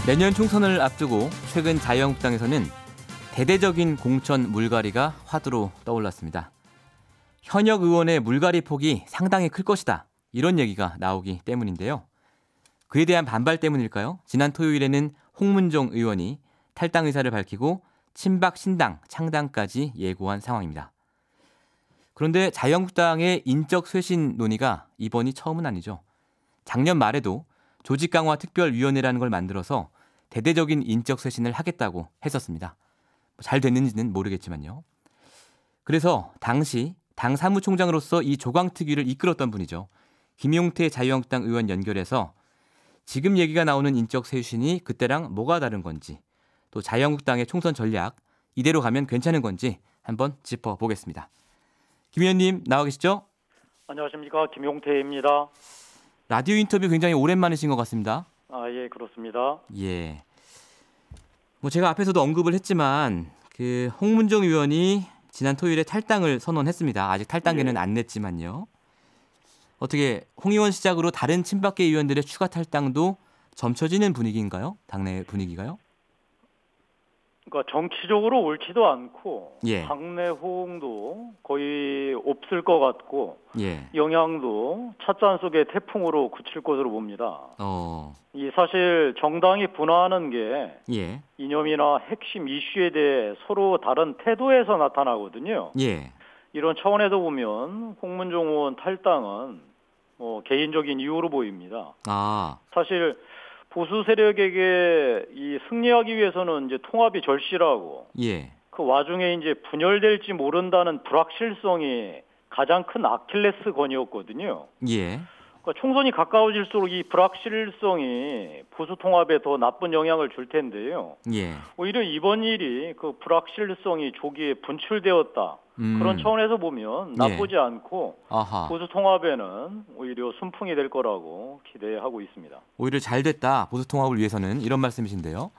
내년 총선을 앞두고 최근 자유한국당에서는 대대적인 공천 물갈이가 화두로 떠올랐습니다. 현역 의원의 물갈이 폭이 상당히 클 것이다. 이런 얘기가 나오기 때문인데요. 그에 대한 반발 때문일까요? 지난 토요일에는 홍문종 의원이 탈당 의사를 밝히고 친박 신당 창당까지 예고한 상황입니다. 그런데 자유한국당의 인적 쇄신 논의가 이번이 처음은 아니죠. 작년 말에도 조직 강화 특별위원회라는 걸 만들어서 대대적인 인적 쇄신을 하겠다고 했었습니다. 잘 됐는지는 모르겠지만요. 그래서 당시 당 사무총장으로서 이 조광특위를 이끌었던 분이죠. 김용태 자유한국당 의원 연결해서 지금 얘기가 나오는 인적 쇄신이 그때랑 뭐가 다른 건지, 또 자유한국당의 총선 전략 이대로 가면 괜찮은 건지 한번 짚어보겠습니다. 김 의원님 나와 계시죠? 안녕하십니까, 김용태입니다. 라디오 인터뷰 굉장히 오랜만이신 것 같습니다. 예, 그렇습니다. 예. 뭐 제가 앞에서도 언급을 했지만 그 홍문종 의원이 지난 토요일에 탈당을 선언했습니다. 아직 탈당계는 안 냈지만요. 어떻게 홍 의원 시작으로 다른 친박계 의원들의 추가 탈당도 점쳐지는 분위기인가요? 당내 분위기가요? 그러니까 정치적으로 옳지도 않고 예. 당내 호응도 거의 없을 것 같고 예. 영향도 찻잔 속의 태풍으로 그칠 것으로 봅니다. 이 사실 정당이 분화하는 게 예. 이념이나 핵심 이슈에 대해 서로 다른 태도에서 나타나거든요. 예. 이런 차원에서 보면 홍문종 의원 탈당은 개인적인 이유로 보입니다. 사실 보수 세력에게 이 승리하기 위해서는 이제 통합이 절실하고, 예. 그 와중에 이제 분열될지 모른다는 불확실성이 가장 큰 아킬레스건이었거든요. 예. 그러니까 총선이 가까워질수록 이 불확실성이 보수 통합에 더 나쁜 영향을 줄 텐데요. 예. 오히려 이번 일이 그 불확실성이 조기에 분출되었다. 그런 차원에서 보면 나쁘지 않고 보수 통합에는 오히려 순풍이 될 거라고 기대하고 있습니다. 오히려 잘 됐다. 보수 통합을 위해서는 이런 말씀이신데요.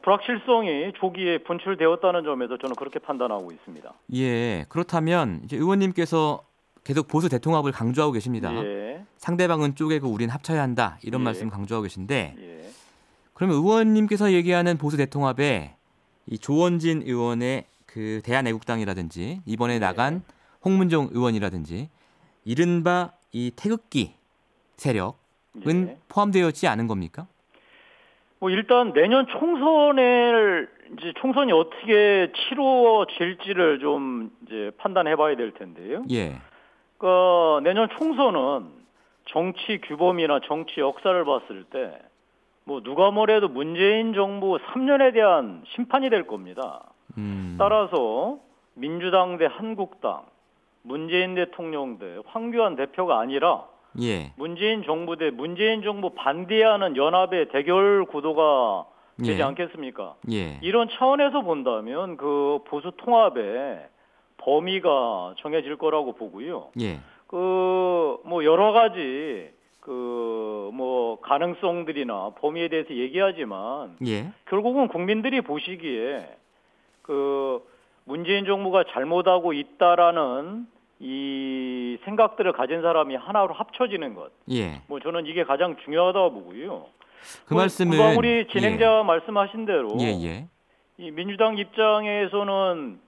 불확실성이 조기에 분출되었다는 점에서 저는 그렇게 판단하고 있습니다. 예. 그렇다면 이제 의원님께서 계속 보수 대통합을 강조하고 계십니다. 예. 상대방은 쪼개고 우린 합쳐야 한다. 이런 예. 말씀 강조하고 계신데 예. 그러면 의원님께서 얘기하는 보수 대통합에 이 조원진 의원의 그 대한애국당이라든지 이번에 나간 홍문종 의원이라든지 이른바 이 태극기 세력은 포함되어 있지 않은 겁니까? 일단 내년 총선이 어떻게 치루어질지를 좀 이제 판단해봐야 될 텐데요. 예. 그러니까 내년 총선은 정치 규범이나 정치 역사를 봤을 때 누가 뭐래도 문재인 정부 3년에 대한 심판이 될 겁니다. 따라서 민주당 대 한국당, 문재인 대통령 대 황교안 대표가 아니라 예. 문재인 정부 대 문재인 정부 반대하는 연합의 대결 구도가 되지 않겠습니까? 예. 이런 차원에서 본다면 그 보수 통합의 범위가 정해질 거라고 보고요. 예. 여러 가지 가능성들이나 범위에 대해서 얘기하지만 예. 결국은 국민들이 보시기에 문재인 정부가 잘못하고 있다라는 이 생각들을 가진 사람이 하나로 합쳐지는 것. 예. 저는 이게 가장 중요하다고 보고요. 그 말씀은 우리 진행자 말씀하신 대로 이 민주당 입장에서는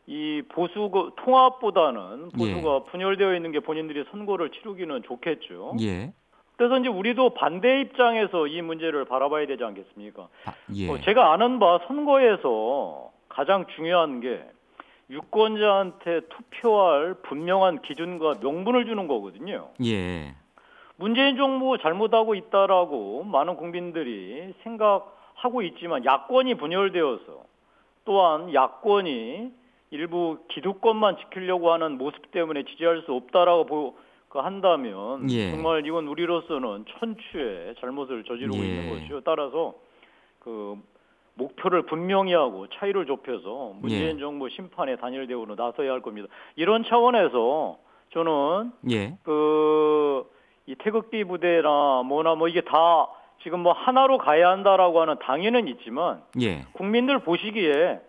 이 보수 통합보다는 보수가 분열되어 있는 게 본인들이 선거를 치르기는 좋겠죠. 예. 그래서 이제 우리도 반대 입장에서 이 문제를 바라봐야 되지 않겠습니까? 예. 제가 아는 바 선거에서 가장 중요한 게 유권자한테 투표할 분명한 기준과 명분을 주는 거거든요. 예. 문재인 정부 잘못하고 있다라고 많은 국민들이 생각하고 있지만 야권이 분열되어서 또한 야권이 일부 기득권만 지키려고 하는 모습 때문에 지지할 수 없다라고 한다면 정말 이건 우리로서는 천추의 잘못을 저지르고 있는 것이요. 따라서 목표를 분명히 하고 차이를 좁혀서 문재인 정부 심판의 단일 대우로 나서야 할 겁니다. 이런 차원에서 저는 이 태극기 부대나 이게 다 지금 하나로 가야 한다라고 하는 당위는 있지만 국민들 보시기에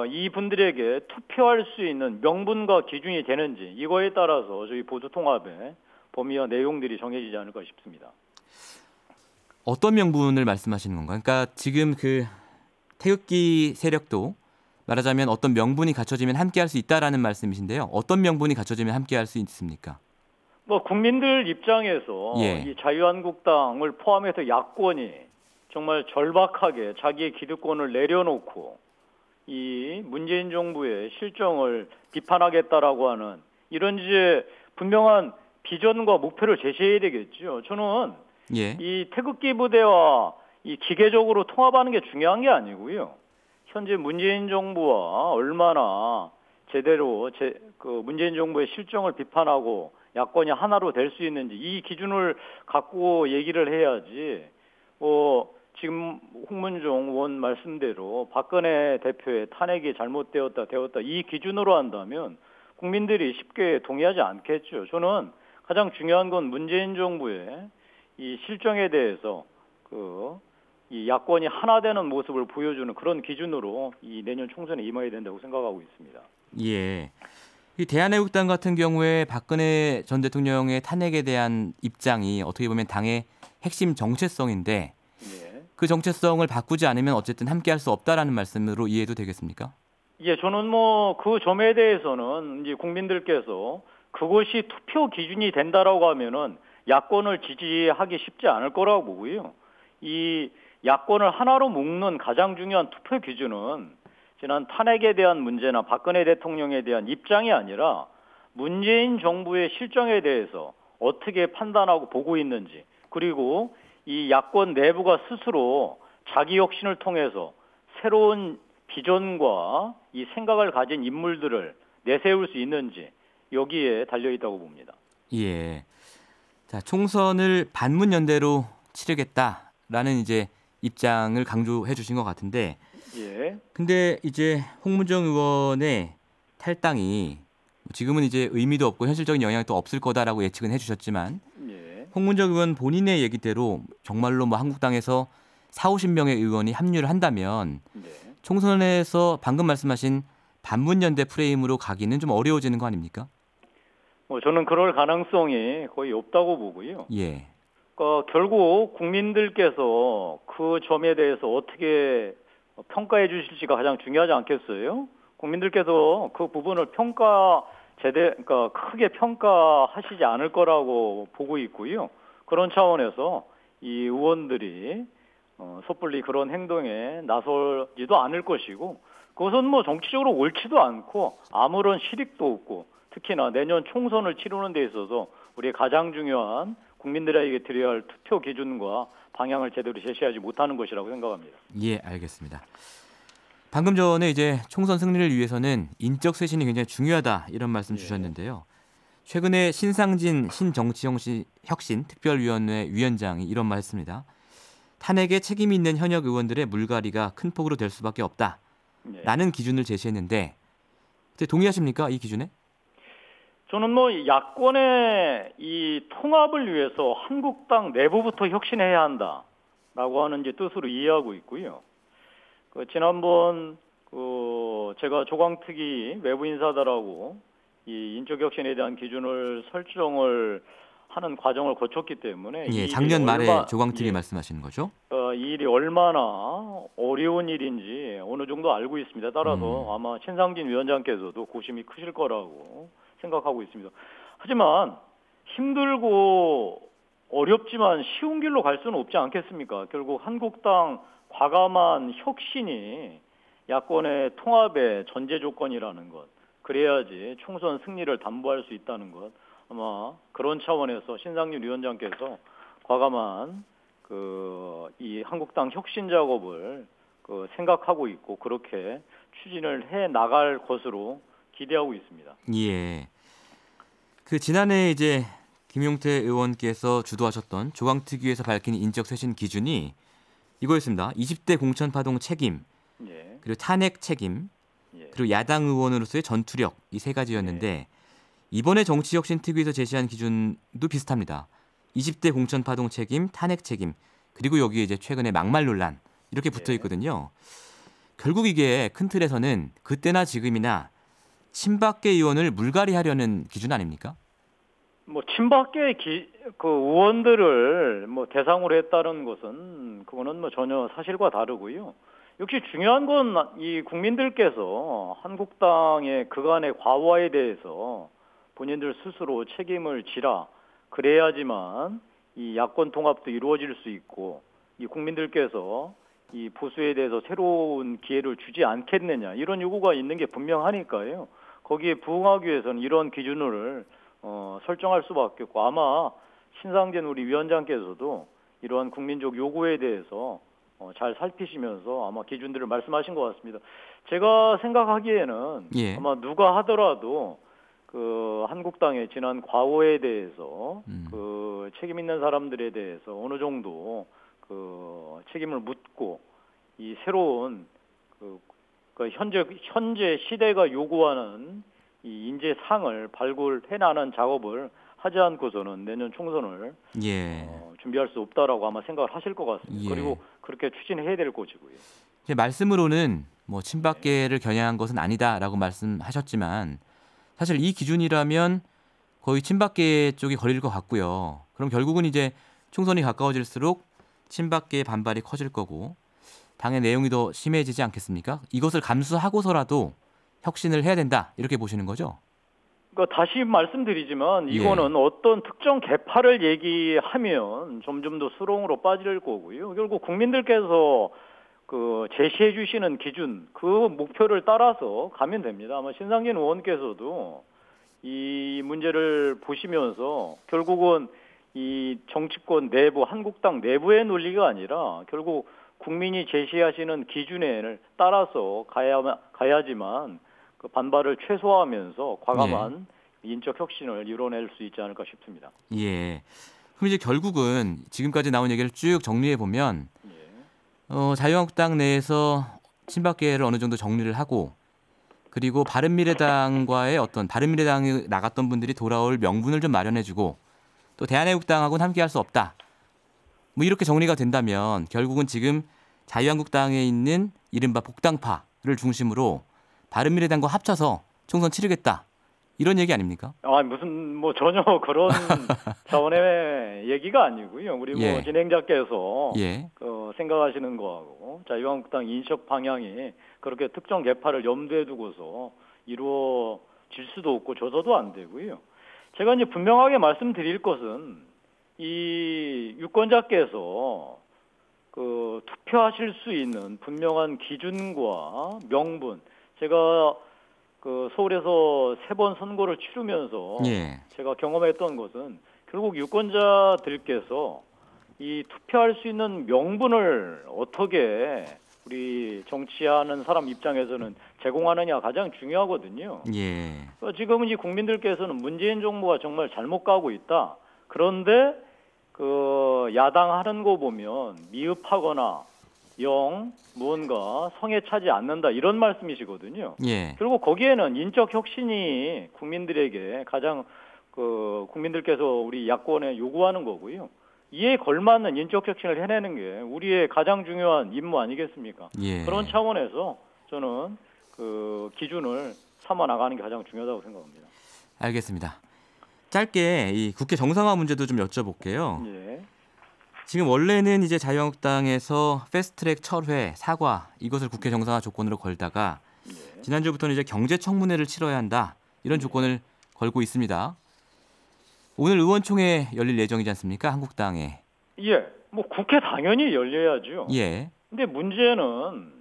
이분들에게 투표할 수 있는 명분과 기준이 되는지 이거에 따라서 저희 보수 통합의 범위와 내용들이 정해지지 않을까 싶습니다. 어떤 명분을 말씀하시는 건가요? 그러니까 지금 그 태극기 세력도 말하자면 어떤 명분이 갖춰지면 함께할 수 있다라는 말씀이신데요. 어떤 명분이 갖춰지면 함께할 수 있습니까? 뭐 국민들 입장에서 예. 이 자유한국당을 포함해서 야권이 정말 절박하게 자기의 기득권을 내려놓고 이 문재인 정부의 실정을 비판하겠다라고 하는 이런 이제 분명한 비전과 목표를 제시해야 되겠죠. 저는 예. 이 태극기 부대와 이 기계적으로 통합하는 게 중요한 게 아니고요. 현재 문재인 정부와 얼마나 제대로 그 문재인 정부의 실정을 비판하고 야권이 하나로 될 수 있는지 이 기준을 갖고 얘기를 해야지. 지금 홍문종 의원 말씀대로 박근혜 대표의 탄핵이 잘못되었다 이 기준으로 한다면 국민들이 쉽게 동의하지 않겠죠. 저는 가장 중요한 건 문재인 정부의 이 실정에 대해서 이 야권이 하나 되는 모습을 보여주는 그런 기준으로 이 내년 총선에 임해야 된다고 생각하고 있습니다. 예. 이 대한애국당 같은 경우에 박근혜 전 대통령의 탄핵에 대한 입장이 어떻게 보면 당의 핵심 정체성인데 예. 그 정체성을 바꾸지 않으면 어쨌든 함께할 수 없다라는 말씀으로 이해도 되겠습니까? 예, 저는 그 점에 대해서는 이제 국민들께서 그것이 투표 기준이 된다라고 하면은 야권을 지지하기 쉽지 않을 거라고 보고요. 이 야권을 하나로 묶는 가장 중요한 투표 기준은 지난 탄핵에 대한 문제나 박근혜 대통령에 대한 입장이 아니라 문재인 정부의 실정에 대해서 어떻게 판단하고 보고 있는지 그리고 이 야권 내부가 스스로 자기 혁신을 통해서 새로운 비전과 이 생각을 가진 인물들을 내세울 수 있는지 여기에 달려있다고 봅니다. 예. 자, 총선을 반문연대로 치르겠다라는 이제 입장을 강조해 주신 것 같은데 예. 근데 이제 홍문정 의원의 탈당이 지금은 이제 의미도 없고 현실적인 영향이 또 없을 거다라고 예측은 해주셨지만 예. 홍문정 의원 본인의 얘기대로 정말로 한국당에서 40-50명의 의원이 합류를 한다면 네. 총선에서 방금 말씀하신 반문연대 프레임으로 가기는 좀 어려워지는 거 아닙니까? 저는 그럴 가능성이 거의 없다고 보고요. 예. 결국 국민들께서 그 점에 대해서 어떻게 평가해 주실지가 가장 중요하지 않겠어요? 국민들께서 그 부분을 그러니까 크게 평가하시지 않을 거라고 보고 있고요. 그런 차원에서 이 의원들이 섣불리 그런 행동에 나설지도 않을 것이고 그것은 정치적으로 옳지도 않고 아무런 실익도 없고 특히나 내년 총선을 치르는 데 있어서 우리의 가장 중요한 국민들에게 드려야 할 투표 기준과 방향을 제대로 제시하지 못하는 것이라고 생각합니다. 예, 알겠습니다. 방금 전에 이제 총선 승리를 위해서는 인적 쇄신이 굉장히 중요하다 이런 말씀 주셨는데요. 최근에 신상진 신정치혁신 특별위원회 위원장이 이런 말 했습니다. 탄핵에 책임이 있는 현역 의원들의 물갈이가 큰 폭으로 될 수밖에 없다. 라는 기준을 제시했는데 동의하십니까? 이 기준에? 저는 야권의 이 통합을 위해서 한국당 내부부터 혁신해야 한다라고 하는 이제 뜻으로 이해하고 있고요. 지난번 제가 조광특위 외부 인사들하고 이 인적 혁신에 대한 기준을 설정을 하는 과정을 거쳤기 때문에 작년 말에 조광특위 말씀하시는 거죠? 이 일이 얼마나 어려운 일인지 어느 정도 알고 있습니다. 따라서 아마 신상진 위원장께서도 고심이 크실 거라고 생각하고 있습니다. 하지만 힘들고 어렵지만 쉬운 길로 갈 수는 없지 않겠습니까? 결국 한국당 과감한 혁신이 야권의 통합의 전제 조건이라는 것. 그래야지 총선 승리를 담보할 수 있다는 것. 아마 그런 차원에서 신상진 위원장께서 과감한 이 한국당 혁신 작업을 생각하고 있고 그렇게 추진을 해 나갈 것으로 기대하고 있습니다. 예. 지난해 이제 김용태 의원께서 주도하셨던 조광특위에서 밝힌 인적 쇄신 기준이 이거였습니다. 20대 공천 파동 책임, 그리고 탄핵 책임, 그리고 야당 의원으로서의 전투력 이 세 가지였는데 이번에 정치혁신특위에서 제시한 기준도 비슷합니다. 20대 공천 파동 책임, 탄핵 책임, 그리고 여기에 이제 최근에 막말 논란 이렇게 붙어 있거든요. 결국 이게 큰 틀에서는 그때나 지금이나 친박계 의원을 물갈이하려는 기준 아닙니까? 뭐 친박계 그 의원들을 뭐 대상으로 했다는 것은 그거는 뭐 전혀 사실과 다르고요. 역시 중요한 건 이 국민들께서 한국당의 그간의 과오에 대해서 본인들 스스로 책임을 지라. 그래야지만 이 야권 통합도 이루어질 수 있고 이 국민들께서 이 보수에 대해서 새로운 기회를 주지 않겠느냐 이런 요구가 있는 게 분명하니까요. 거기에 부응하기 위해서는 이런 기준을 설정할 수밖에 없고 아마 신상진 우리 위원장께서도 이러한 국민적 요구에 대해서 잘 살피시면서 아마 기준들을 말씀하신 것 같습니다. 제가 생각하기에는 예. 아마 누가 하더라도 그 한국당의 지난 과오에 대해서 그 책임 있는 사람들에 대해서 어느 정도 그 책임을 묻고 이 새로운 그 현재 시대가 요구하는 이 인재상을 발굴해나가는 작업을 하지 않고서는 내년 총선을 예. 준비할 수 없다라고 아마 생각을 하실 것 같습니다. 예. 그리고 그렇게 추진해야 될 것이고요. 제 말씀으로는 뭐 친박계를 겨냥한 것은 아니다라고 말씀하셨지만 사실 이 기준이라면 거의 친박계 쪽이 걸릴 것 같고요. 그럼 결국은 이제 총선이 가까워질수록 친박계의 반발이 커질 거고 당의 내용이 더 심해지지 않겠습니까? 이것을 감수하고서라도 혁신을 해야 된다 이렇게 보시는 거죠? 그러니까 다시 말씀드리지만 이거는 어떤 특정 계파를 얘기하면 점점 더 수렁으로 빠질 거고요. 결국 국민들께서 그 제시해 주시는 기준 그 목표를 따라서 가면 됩니다. 아마 신상진 의원께서도 이 문제를 보시면서 결국은 이 정치권 내부 한국당 내부의 논리가 아니라 결국 국민이 제시하시는 기준에 따라서 가야지만 그 반발을 최소화하면서 과감한 인적 혁신을 이뤄낼 수 있지 않을까 싶습니다. 예. 그럼 이제 결국은 지금까지 나온 얘기를 쭉 정리해 보면 자유한국당 내에서 친박계를 어느 정도 정리를 하고 그리고 바른미래당과의 어떤 바른미래당에 나갔던 분들이 돌아올 명분을 좀 마련해주고 또 대한애국당하고는 함께할 수 없다. 뭐 이렇게 정리가 된다면 결국은 지금 자유한국당에 있는 이른바 복당파를 중심으로 바른미래당과 합쳐서 총선 치르겠다. 이런 얘기 아닙니까? 무슨 뭐 전혀 그런 차원의 얘기가 아니고요. 우리 뭐 진행자께서 생각하시는 거하고 자유한국당 인적 방향이 그렇게 특정 계파를 염두에 두고서 이루어질 수도 없고 줘서도 안 되고요. 제가 이제 분명하게 말씀드릴 것은 이 유권자께서 그 투표하실 수 있는 분명한 기준과 명분 제가 그 서울에서 3번 선거를 치르면서 제가 경험했던 것은 결국 유권자들께서 이 투표할 수 있는 명분을 어떻게 우리 정치하는 사람 입장에서는 제공하느냐 가장 중요하거든요. 지금은 이 국민들께서는 문재인 정부가 정말 잘못 가고 있다. 그런데 그 야당 하는 거 보면 미흡하거나 무언가 성에 차지 않는다 이런 말씀이시거든요. 결국 거기에는 인적 혁신이 국민들에게 가장 그 국민들께서 우리 야권에 요구하는 거고요. 이에 걸맞는 인적 혁신을 해내는 게 우리의 가장 중요한 임무 아니겠습니까? 그런 차원에서 저는 그 기준을 삼아 나가는 게 가장 중요하다고 생각합니다. 알겠습니다. 짧게 이 국회 정상화 문제도 좀 여쭤볼게요. 지금 원래는 이제 자유한국당에서 패스트트랙 철회, 사과 이것을 국회 정상화 조건으로 걸다가 지난주부터는 이제 경제청문회를 치러야 한다 이런 조건을 걸고 있습니다. 오늘 의원총회 열릴 예정이지 않습니까? 한국당에. 뭐 국회 당연히 열려야죠. 근데 문제는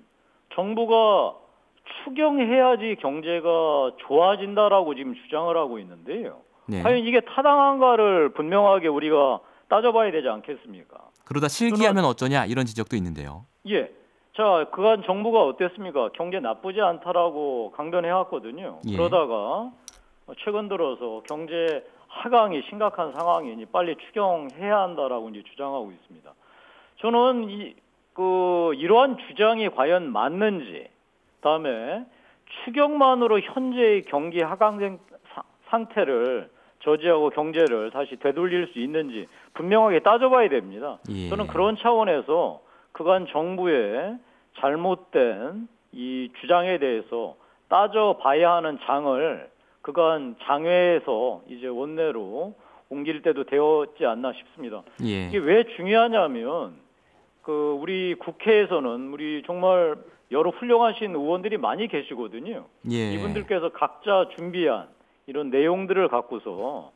정부가 추경해야지 경제가 좋아진다라고 지금 주장을 하고 있는데요. 과연 이게 타당한가를 분명하게 우리가 따져봐야 되지 않겠습니까? 그러다 실기하면 어쩌냐 이런 지적도 있는데요. 자, 그간 정부가 어땠습니까? 경제 나쁘지 않다라고 강변해왔거든요. 그러다가 최근 들어서 경제 하강이 심각한 상황이니 빨리 추경해야 한다라고 이제 주장하고 있습니다. 저는 이러한 주장이 과연 맞는지, 다음에 추경만으로 현재의 경기 하강 상태를 저지하고 경제를 다시 되돌릴 수 있는지 분명하게 따져봐야 됩니다. 저는 그런 차원에서 그간 정부의 잘못된 이 주장에 대해서 따져봐야 하는 장을 그간 장외에서 이제 원내로 옮길 때도 되었지 않나 싶습니다. 예. 이게 왜 중요하냐면 우리 국회에서는 우리 정말 여러 훌륭하신 의원들이 많이 계시거든요. 예. 이분들께서 각자 준비한 이런 내용들을 갖고서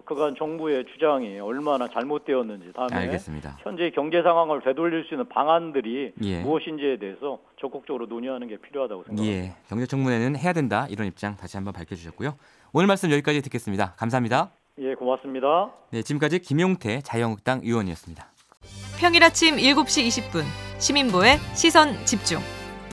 그간 정부의 주장이 얼마나 잘못되었는지, 다음에 알겠습니다. 현재 경제 상황을 되돌릴 수 있는 방안들이 예. 무엇인지에 대해서 적극적으로 논의하는 게 필요하다고 생각합니다. 예. 경제청문회는 해야 된다, 이런 입장 다시 한번 밝혀주셨고요. 오늘 말씀 여기까지 듣겠습니다. 감사합니다. 예, 고맙습니다. 네, 지금까지 김용태 자유한국당 의원이었습니다. 평일 아침 7시 20분 시민보의 시선 집중.